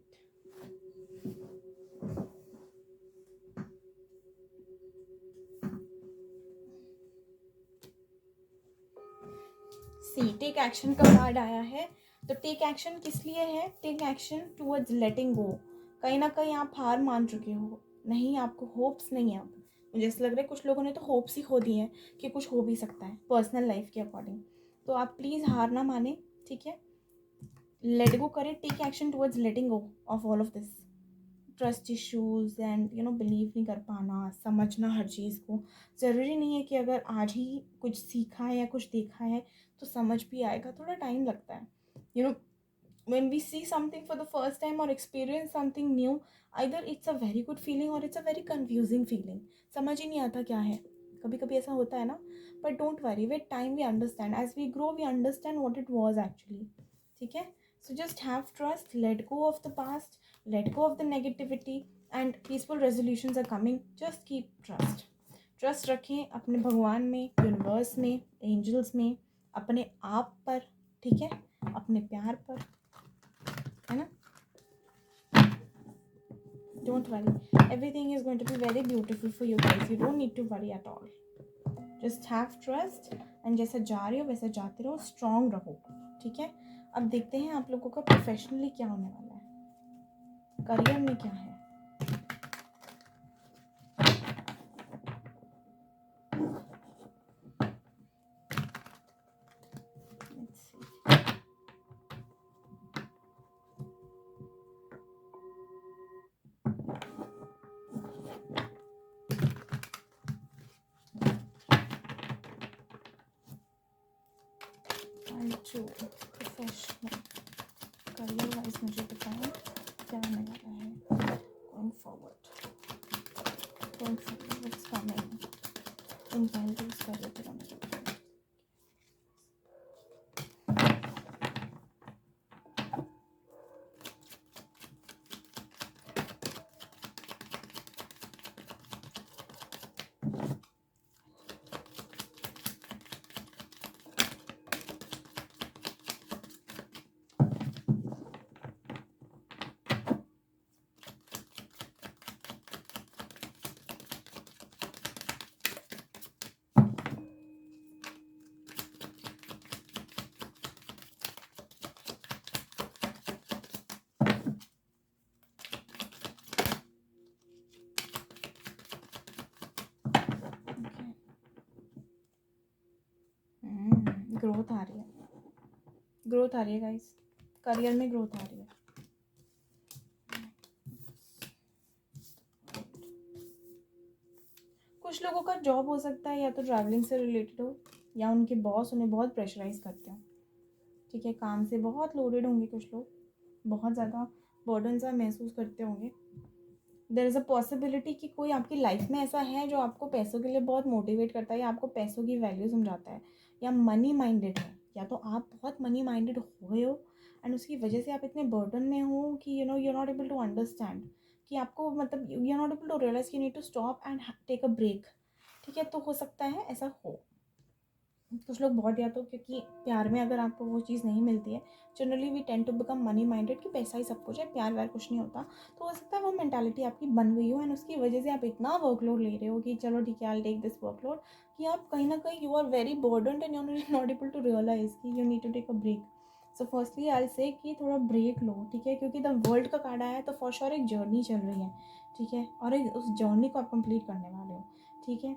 A: See take action का card आया है। तो टेक एक्शन किस लिए है? Take action towards letting go. कहीं ना कहीं आप हार मान चुके हो, नहीं आपको होप्स नहीं है। अब मुझे ऐसा लग रहा है कुछ लोगों ने तो होप्स ही खो दिए हैं कि कुछ हो भी सकता है पर्सनल लाइफ के अकॉर्डिंग। तो आप प्लीज़ हार ना माने, ठीक है? लेट गो करें, take action towards letting go of all of this trust issues and believe नहीं कर पाना, समझना हर चीज़ को। ज़रूरी नहीं है कि अगर आज ही कुछ सीखा है या कुछ देखा है तो समझ भी आएगा, थोड़ा टाइम लगता है। When we see something for the first time or experience something new, either it's a very good feeling or it's a very confusing feeling. समझ ही नहीं आता क्या है, कभी कभी ऐसा होता है ना। But don't worry, with time we understand, as we grow we understand what it was actually, ठीक है? So just have trust, let go of the past, let go of the negativity, and peaceful resolutions are coming. Just keep trust रखें अपने भगवान में, universe में, angels में, अपने आप पर, ठीक है? अपने प्यार पर, है ना? Don't worry, everything is going to be very beautiful for you guys. You don't need to worry at all. Just have trust, and जैसा जा रहे हो वैसा जाते रहो, स्ट्रांग रहो, ठीक है? अब देखते हैं आप लोगों का प्रोफेशनली क्या होने वाला है, करियर में क्या है। Let's see. Professional career wise मुझे बताएं क्या होने वाला है going forward. What's coming in Values career pyramid. Growth आ रही है, ग्रोथ आ रही है गाइस, करियर में ग्रोथ आ रही है। कुछ लोगों का जॉब हो सकता है या तो ट्रैवलिंग से रिलेटेड हो, या उनके बॉस उन्हें बहुत प्रेशराइज करते हो, ठीक है? काम से बहुत लोडेड होंगे कुछ लोग, बहुत ज़्यादा बर्डन सा महसूस करते होंगे। देयर इज़ अ पॉसिबिलिटी कि कोई आपकी लाइफ में ऐसा है जो आपको पैसों के लिए बहुत मोटिवेट करता है, या आपको पैसों की वैल्यू समझाता है, या मनी माइंडेड है, या तो आप बहुत मनी माइंडेड हो गए हो एंड उसकी वजह से आप इतने बर्डन में हो कि you are not able to understand, कि आपको मतलब you are not able to realise कि need to stop and take a break, ठीक है? तो हो सकता है ऐसा हो। कुछ लोग बहुत, या तो क्योंकि प्यार में अगर आपको वो चीज़ नहीं मिलती है, generally we tend to become money minded कि पैसा ही सब कुछ है, प्यार व्यार कुछ नहीं होता। तो हो सकता है वो मेंटालिटी आपकी बन गई हो एंड उसकी वजह से आप इतना वर्कलोड ले रहे हो कि चलो ठीक है, आई टेक दिस वर्कलोड, कि आप कहीं ना कहीं you are very burdened and you are not able to realise कि you need to take a break. So firstly I say कि थोड़ा ब्रेक लो, ठीक है? क्योंकि द वर्ल्ड का कार्ड आया है तो फॉर श्योर एक जर्नी चल रही है, ठीक है? और एक उस जर्नी को आप कंप्लीट करने वाले हो, ठीक है?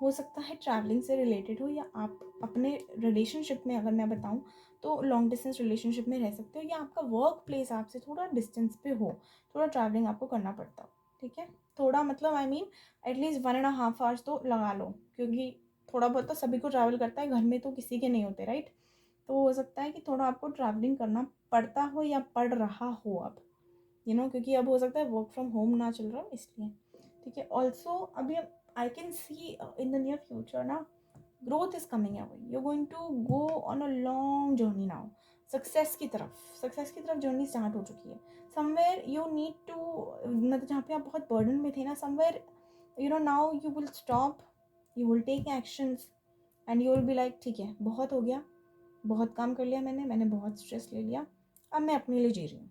A: हो सकता है ट्रैवलिंग से रिलेटेड हो, या आप अपने रिलेशनशिप में, अगर मैं बताऊं तो लॉन्ग डिस्टेंस रिलेशनशिप में रह सकते हो, या आपका वर्क प्लेस आपसे थोड़ा डिस्टेंस पे हो, थोड़ा ट्रैवलिंग आपको करना पड़ता हो, ठीक है? थोड़ा मतलब आई मीन एटलीस्ट 1.5 आवर्स तो लगा लो, क्योंकि थोड़ा बहुत तो सभी को ट्रैवल करता है, घर में तो किसी के नहीं होते, राइट? तो हो सकता है कि थोड़ा आपको ट्रैवलिंग करना पड़ता हो या पड़ रहा हो अब, क्योंकि अब हो सकता है वर्क फ्रॉम होम ना चल रहा हो इसलिए, ठीक है? ऑल्सो अभी I can see in the near future now, growth is coming your way. You're going to go on a long journey now. Success की तरफ जर्नी स्टार्ट हो चुकी है। समवेयर यू नीड टू, मतलब जहाँ पे आप बहुत बर्डन में थे ना, somewhere now you will stop, you will take actions, and you will be like ठीक है, बहुत हो गया, बहुत काम कर लिया मैंने बहुत स्ट्रेस ले लिया, अब मैं अपने लिए जी रही हूँ,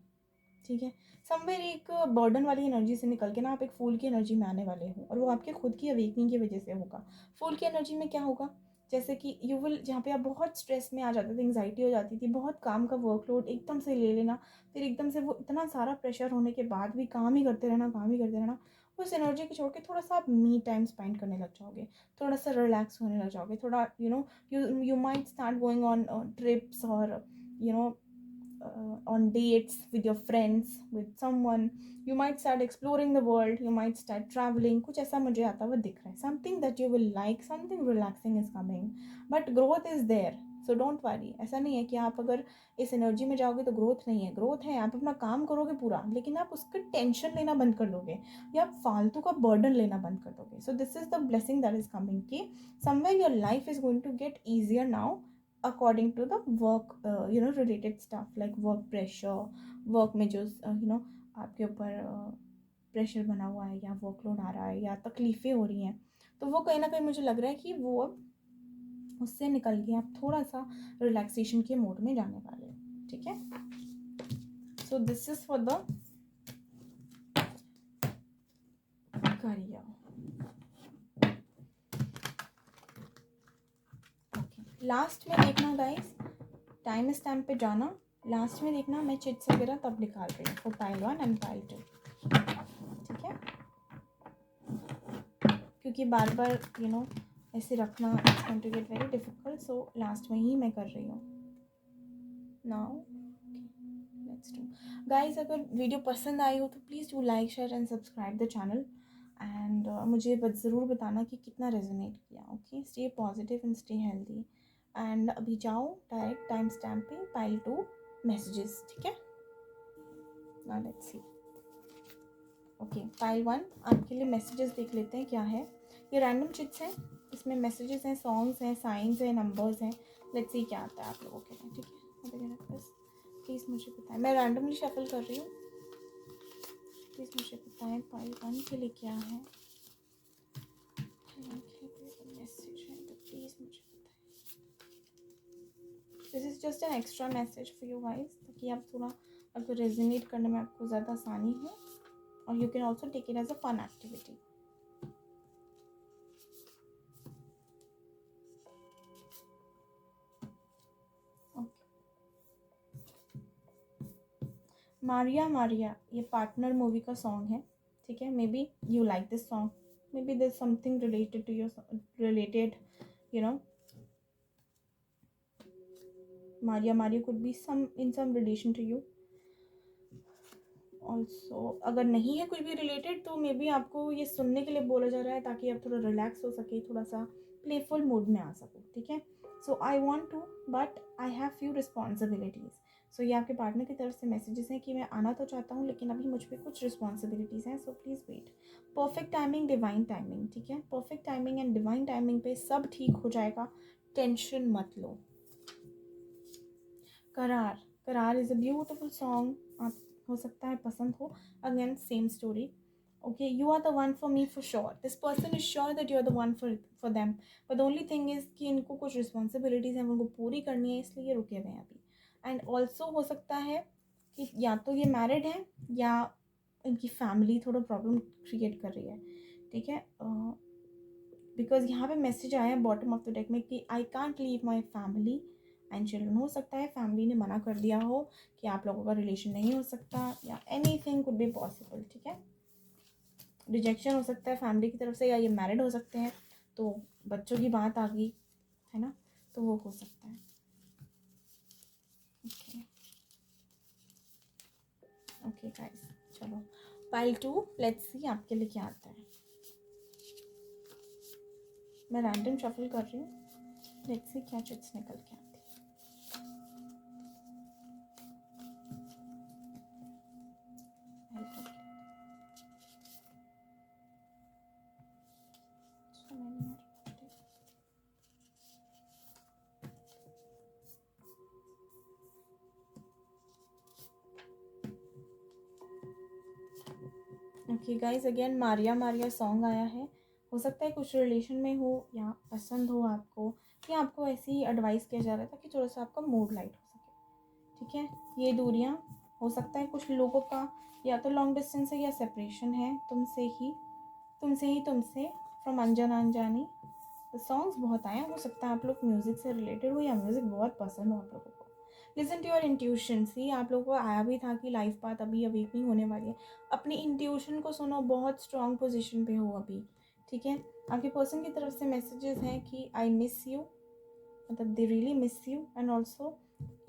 A: ठीक है। समवेयर एक बर्डन वाली एनर्जी से निकल के ना आप एक फूल की एनर्जी में आने वाले हो, और वो आपके खुद की अवेकनिंग की वजह से होगा। फूल की एनर्जी में क्या होगा, जैसे कि यू विल, जहाँ पे आप बहुत स्ट्रेस में आ जाते थे, एंग्जाइटी हो जाती थी, बहुत काम का वर्कलोड एकदम से ले लेना, फिर एकदम से वो इतना सारा प्रेशर होने के बाद भी काम ही करते रहना, काम ही करते रहना, उस एनर्जी को छोड़ के थोड़ा सा आप मी टाइम स्पेंड करने लग जाओगे, थोड़ा सा रिलैक्स होने लग जाओगे, थोड़ा you might start going on trips, और you know on dates with your friends, with someone. You might start exploring the world, you might start traveling. कुछ ऐसा मुझे आता हुआ दिख रहा है, something that you will like, something relaxing is coming, but growth is there. So don't worry, ऐसा नहीं है कि आप अगर इस एनर्जी में जाओगे तो ग्रोथ नहीं है, ग्रोथ है। आप अपना काम करोगे पूरा, लेकिन आप उसका टेंशन लेना बंद कर दोगे, या आप फालतू का बर्डन लेना बंद कर दोगे। So this is the blessing that is coming, कि somewhere your life is going to get easier now according to the work related stuff, like work pressure, work में जो आपके ऊपर प्रेशर बना हुआ है, या वर्कलोड आ रहा है, या तकलीफ़ें हो रही हैं, तो वो कहीं ना कहीं मुझे लग रहा है कि वो अब उससे निकल के आप थोड़ा सा रिलैक्सेशन के मोड में जाने वाले हो, ठीक है। सो this is for the career. Last में देखना गाइस, टाइम स्टैम्प पे जाना, लास्ट में देखना मैं चिट्स वगैरह तब निकाल रही हूँ फॉर पाइल 1 एंड पाइल 2, ठीक है, क्योंकि बार बार ऐसे रखना it's going to get very difficult, so last में ही मैं कर रही हूँ नाउ। लेट्स डू गाइस, अगर वीडियो पसंद आई हो तो please do like, share and subscribe the channel, and मुझे ज़रूर बताना कि कितना रेजोनेट किया। Okay, stay positive and stay healthy. And अभी जाओ डायरेक्ट टाइम स्टैम्प पे पाइल 2 मैसेजेस, ठीक है। Now let's see. Okay, pile 1 आपके लिए मैसेजेस देख लेते हैं क्या है। ये रैंडम चिट्स हैं, इसमें मैसेजेस हैं, सॉन्ग्स हैं, साइंस हैं, नंबर्स हैं। लेट्स सी क्या आता है आप लोगों के लिए, ठीक है। बस प्लीज़ मुझे बताएं, मैं रैंडमली शफल कर रही हूँ, प्लीज़ मुझे बताएं पाइल 1 के लिए क्या है। मैसेज है तो प्लीज़ मुझे बताएं। This is just an extra message for you guys, ताकि आप थोड़ा अगर रेजोनेट करने में आपको ज़्यादा आसानी हो, और you can also take it as a fun activity. Okay. Maria Maria, ये पार्टनर मूवी का सॉन्ग है, ठीक है। May be you like this song, may be there's something related to your related, you know, Maria Maria could be some in some relation to you. Also अगर नहीं है कुछ भी रिलेटेड, तो मे बी आपको ये सुनने के लिए बोला जा रहा है, ताकि आप थोड़ा रिलैक्स हो सके, थोड़ा सा प्लेफुल मूड में आ सको, ठीक है। So I want to, but I have few responsibilities. So ये आपके पार्टनर की तरफ से मैसेजेस हैं कि मैं आना तो चाहता हूँ, लेकिन अभी मुझ पर कुछ रिस्पॉन्सिबिलिटीज़ हैं, so please wait. Perfect timing, divine timing, ठीक है। Perfect timing and divine timing पे सब ठीक हो जाएगा, टेंशन मत लो। करार, करार इज़ अ ब्यूटिफुल सॉन्ग, आप हो सकता है पसंद हो। Again same story. Okay, you are the one for me for sure, this person is sure that you are the one for them, but the only thing is कि इनको कुछ responsibilities हैं, उनको पूरी करनी है, इसलिए ये रुके हुए हैं अभी। एंड ऑल्सो हो सकता है कि या तो ये मैरिड है, या इनकी फैमिली थोड़ा प्रॉब्लम क्रिएट कर रही है, ठीक है। बिकॉज यहाँ पे मैसेज आया है बॉटम ऑफ द डेक में कि I can't leave my family and children. हो सकता है फैमिली ने मना कर दिया हो कि आप लोगों का रिलेशन नहीं हो सकता, या any thing could be possible, ठीक है। रिजेक्शन हो सकता है फैमिली की तरफ से, या ये मैरिड हो सकते हैं, तो बच्चों की बात आ गई है ना, तो वो हो सकता है। ओके ओके गाइस, चलो पाइल 2 लेट्स सी आपके लिए क्या आता है। मैं रैंडम शफल कर रही हूँ, लेट्स सी क्या चिट्स निकल के आती है। Okay guys, again Maria Maria song आया है। हो सकता है कुछ रिलेशन में हो, या पसंद हो आपको, कि आपको ऐसे ही एडवाइस किया जा रहा था कि थोड़ा सा आपका मूड लाइट हो सके, ठीक है। ये दूरियां हो सकता है कुछ लोगों का या तो लॉन्ग डिस्टेंस है या सेपरेशन है तुमसे फ्रॉम अनजान अनजानी। सॉन्ग्स बहुत आए हैं, हो सकता है आप लोग म्यूज़िक से रिलेटेड हो या म्यूज़िक बहुत पसंद हो आप लोगों को। Listen to your intuition. See आप लोगों को आया भी था कि लाइफ पाथ अभी अवेकनिंग होने वाली है, अपनी इंट्यूशन को सुनो, बहुत स्ट्रॉन्ग पोजीशन पे हो अभी, ठीक है। आपके पर्सन की तरफ से मैसेजेस हैं कि आई मिस यू, मतलब they really miss you, and also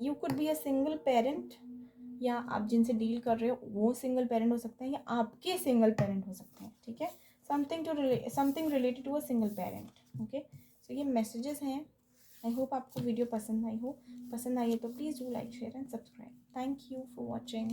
A: you could be a single parent, या आप जिनसे डील कर रहे हो वो सिंगल पेरेंट हो सकते हैं या आपके सिंगल पेरेंट हो सकते हैं, ठीक है। Something related to a single parent, okay. So ये मैसेजेस हैं। आई होप आपको वीडियो पसंद आई हो। पसंद आई है तो please do like share and subscribe. Thank you for watching.